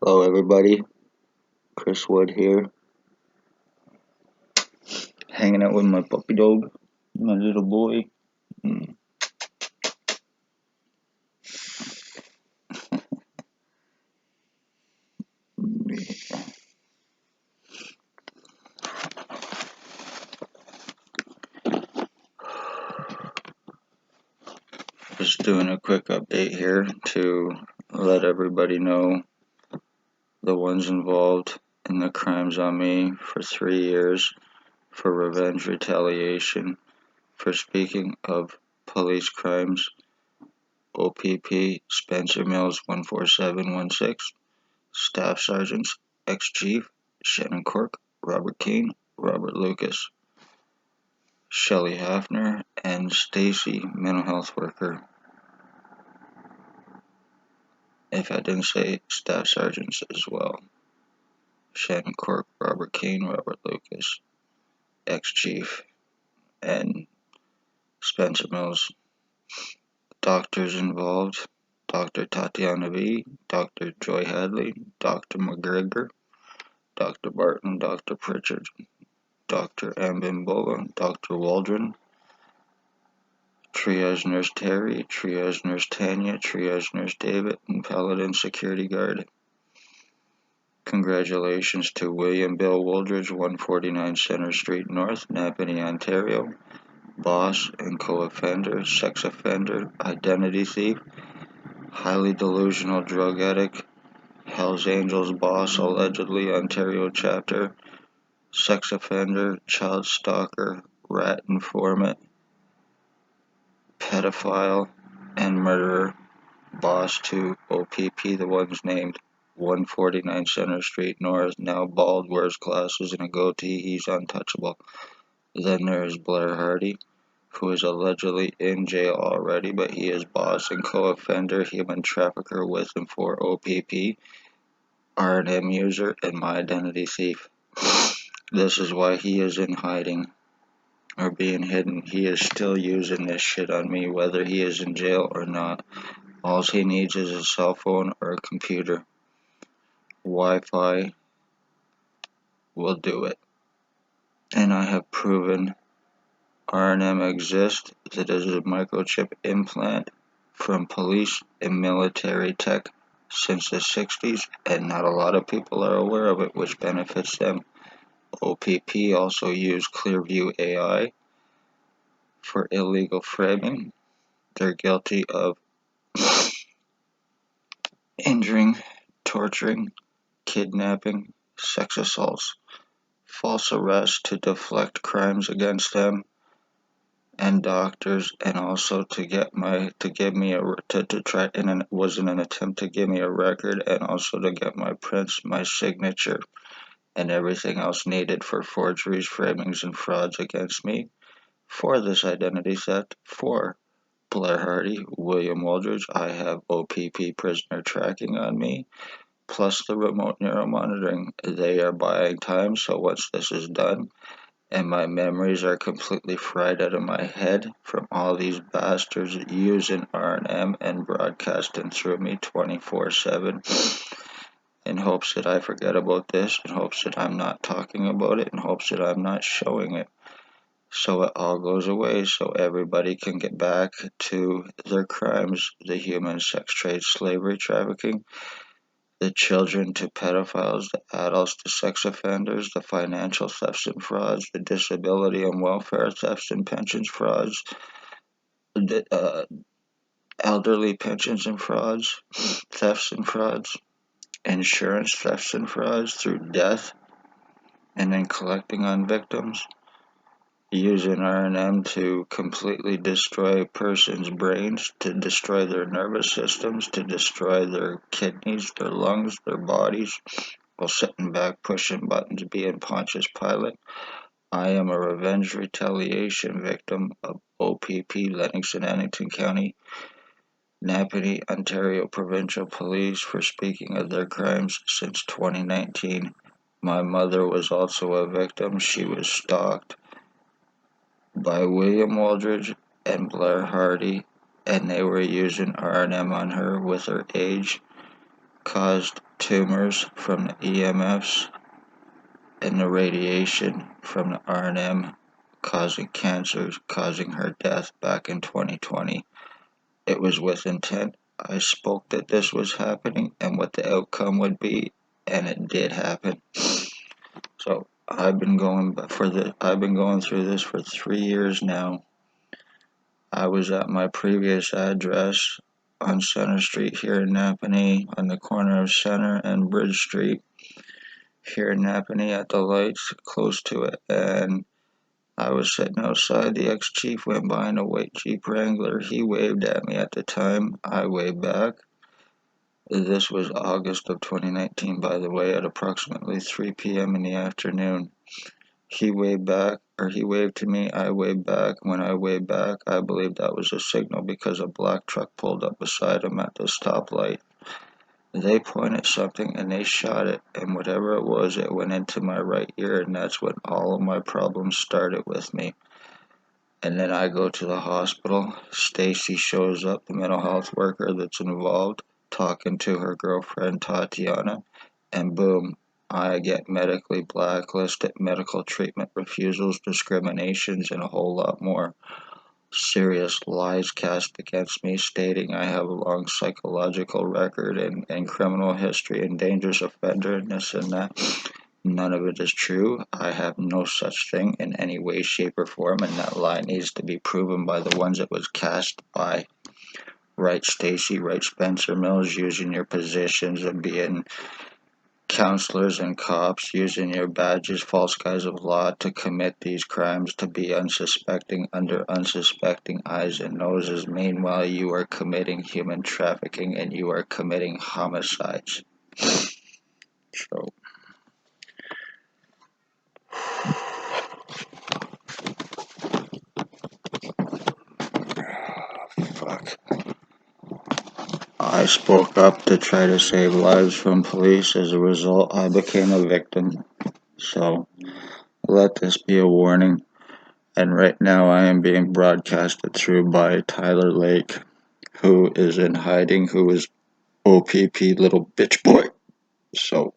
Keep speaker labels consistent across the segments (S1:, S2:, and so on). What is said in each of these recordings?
S1: Hello everybody, Chris Wood here, hanging out with my puppy dog, my little boy. Just doing a quick update here to let everybody know the ones involved in the crimes on me for 3 years for revenge retaliation for speaking of police crimes. O.P.P. Spencer Mills 14716, Staff Sergeants ex-Chief Shannon Cork, Robert Kane, Robert Lucas, Shelley Hafner, and Stacy, mental health worker. If I didn't say staff sergeants as well. Shannon Cork, Robert Kane, Robert Lucas, ex-chief, and Spencer Mills. Doctors involved: Dr. Tatiana V, Dr. Joy Hadley, Dr. McGregor, Dr. Barton, Dr. Pritchard, Dr. Ambimbola, Dr. Waldron, Triage Nurse Terry, Triage Nurse Tanya, Triage Nurse David, and Paladin Security Guard. Congratulations to William Bill Wooldridge, 149 Centre Street North, Napanee, Ontario, boss and co-offender, sex offender, identity thief, highly delusional drug addict, Hells Angels boss, allegedly Ontario chapter, sex offender, child stalker, rat informant, pedophile, and murderer, boss to O.P.P, the ones named 149 Centre Street North, now bald, wears glasses and a goatee, he's untouchable. Then there is Blair Hardy, who is allegedly in jail already, but he is boss and co-offender, human trafficker with and for O.P.P, R&M user, and my identity thief. This is why he is in hiding, or being hidden. He is still using this shit on me, whether he is in jail or not. All he needs is a cell phone or a computer. Wi-Fi will do it. And I have proven R&M exists. It is a microchip implant from police and military tech since the 60s, and not a lot of people are aware of it, which benefits them. O.P.P also used Clearview AI for illegal framing. They're guilty of injuring, torturing, kidnapping, sex assaults, false arrest to deflect crimes against them and doctors, and also to try, and it was in an attempt to give me a record, and also to get my prints, my signature, and everything else needed for forgeries, framings, and frauds against me for this identity theft. For Blair Hardy, William Wooldridge, I have O.P.P prisoner tracking on me, plus the remote neuromonitoring. They are buying time, so once this is done, and my memories are completely fried out of my head from all these bastards using R&M and broadcasting through me 24/7 in hopes that I forget about this, in hopes that I'm not talking about it, in hopes that I'm not showing it. So it all goes away, so everybody can get back to their crimes, the human sex trade, slavery, trafficking, the children to pedophiles, the adults to sex offenders, the financial thefts and frauds, the disability and welfare thefts and pensions frauds, the elderly pensions and frauds, thefts and frauds, insurance thefts and frauds through death, and then collecting on victims, using R&M to completely destroy a person's brains, to destroy their nervous systems, to destroy their kidneys, their lungs, their bodies, while sitting back pushing buttons being Pontius Pilate. I am a revenge retaliation victim of O.P.P, Lennox and Annington County, Napanee, Ontario Provincial Police for speaking of their crimes since 2019. My mother was also a victim. She was stalked by William Wooldridge and Blair Hardy, and they were using R&M on her with her age, caused tumors from the EMFs and the radiation from the R&M causing cancers, causing her death back in 2020. It was with intent. I spoke that this was happening and what the outcome would be, and it did happen. So I've been going through this for 3 years now. I was at my previous address on Center Street here in Napanee, on the corner of Center and Bridge Street here in Napanee at the lights close to it, and I was sitting outside. The ex-chief went by in a white Jeep Wrangler. He waved at me at the time. I waved back. This was August of 2019, by the way, at approximately 3 p.m. in the afternoon. He waved to me, I waved back. When I waved back, I believe that was a signal because a black truck pulled up beside him at the stoplight. They pointed something and they shot it, and whatever it was, it went into my right ear, and that's when all of my problems started with me. And then I go to the hospital. Stacy shows up, the mental health worker that's involved, talking to her girlfriend Tatiana, and boom, I get medically blacklisted, medical treatment refusals, discriminations, and a whole lot more. Serious lies cast against me, stating I have a long psychological record and criminal history and dangerous offender and this and that. None of it is true. I have no such thing in any way, shape, or form, and that lie needs to be proven by the ones it was cast by. Right, Stacy, right, Spencer Mills, using your positions of being counselors and cops, using your badges, false guise of law to commit these crimes, to be unsuspecting under unsuspecting eyes and noses. Meanwhile, you are committing human trafficking and you are committing homicides. So, fuck. I spoke up to try to save lives from police. As a result, I became a victim. So, let this be a warning. And right now, I am being broadcasted through by Tyler Lake, who is in hiding, who is O.P.P. little bitch boy. So,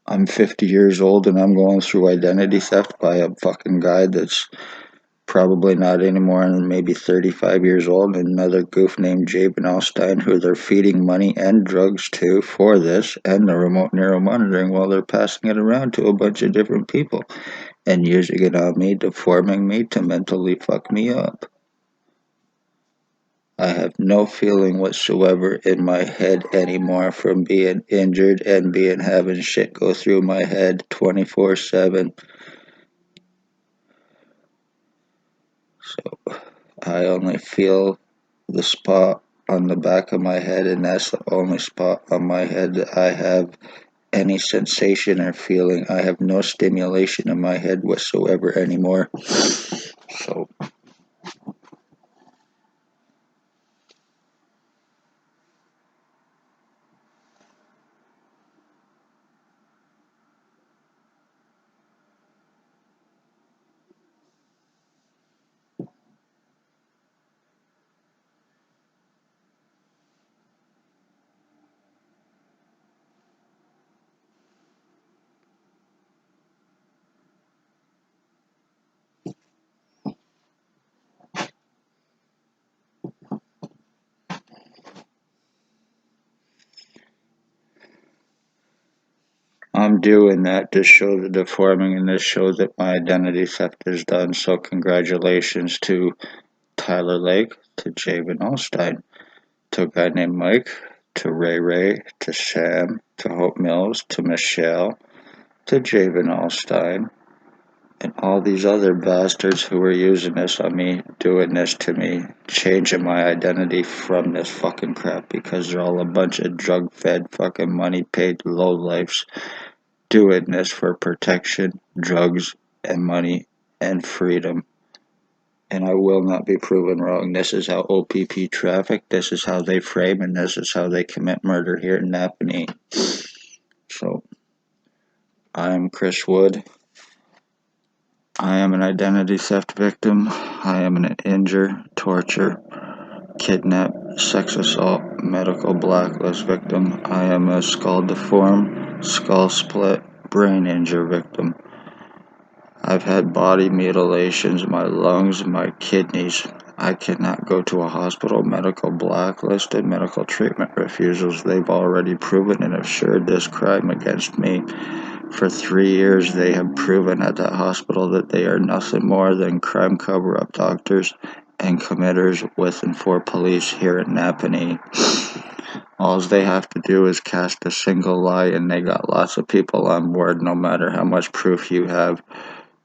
S1: I'm 50 years old and I'm going through identity theft by a fucking guy that's probably not any more than maybe 35 years old, and another goof named Jabin Alstein, who they're feeding money and drugs to for this, and the remote neural monitoring while they're passing it around to a bunch of different people and using it on me, deforming me to mentally fuck me up. I have no feeling whatsoever in my head anymore from being injured and having shit go through my head 24/7. So I only feel the spot on the back of my head, and that's the only spot on my head that I have any sensation or feeling. I have no stimulation in my head whatsoever anymore. So I'm doing that to show the deforming, and this shows that my identity theft is done. So congratulations to Tyler Lake, to Jabin Alstein, to a guy named Mike, to Ray Ray, to Sam, to Hope Mills, to Michelle, to Jabin Alstein, and all these other bastards who are using this on me, doing this to me, changing my identity from this fucking crap because they're all a bunch of drug-fed, fucking money-paid lowlifes doing this for protection, drugs, and money, and freedom. And I will not be proven wrong. This is how O.P.P. traffic, this is how they frame, and this is how they commit murder here in Napanee. So, I'm Chris Wood. I am an identity theft victim. I am an injure, torture, kidnap, sex assault, medical blacklist victim. I am a skull deform, skull split, brain injury victim. I've had body mutilations, my lungs, my kidneys. I cannot go to a hospital, medical blacklisted, medical treatment refusals. They've already proven and assured this crime against me. For 3 years, they have proven at that hospital that they are nothing more than crime cover-up doctors and committers with and for police here at Napanee. All they have to do is cast a single lie, and they got lots of people on board, no matter how much proof you have,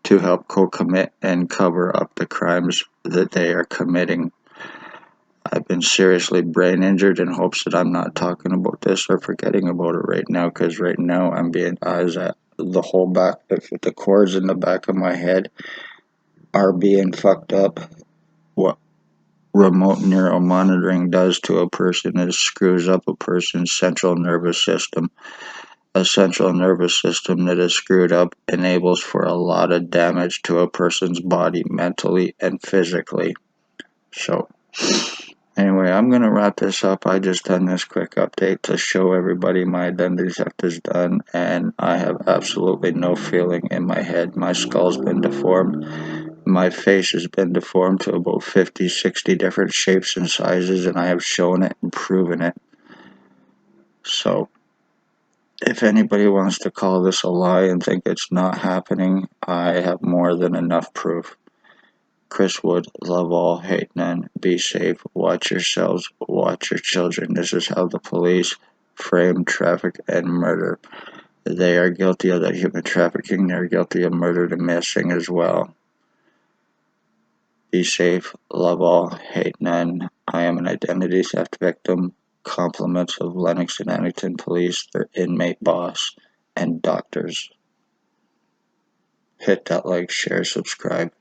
S1: to help co-commit and cover up the crimes that they are committing. I've been seriously brain injured in hopes that I'm not talking about this or forgetting about it right now, because right now I'm being the whole back, the cords in the back of my head are being fucked up. What remote neuromonitoring does to a person is screws up a person's central nervous system. A central nervous system that is screwed up enables for a lot of damage to a person's body mentally and physically. So anyway, I'm going to wrap this up. I just done this quick update to show everybody my identity theft is done, and I have absolutely no feeling in my head. My skull's been deformed. My face has been deformed to about 50, 60 different shapes and sizes, and I have shown it and proven it. So if anybody wants to call this a lie and think it's not happening, I have more than enough proof. Chris Wood, love all, hate none, be safe, watch yourselves, watch your children. This is how the police frame, traffic, and murder. They are guilty of the human trafficking, they are guilty of murder and missing as well. Be safe, love all, hate none. I am an identity theft victim. Compliments of Lennox and Annington Police, their inmate boss, and doctors. Hit that like, share, subscribe.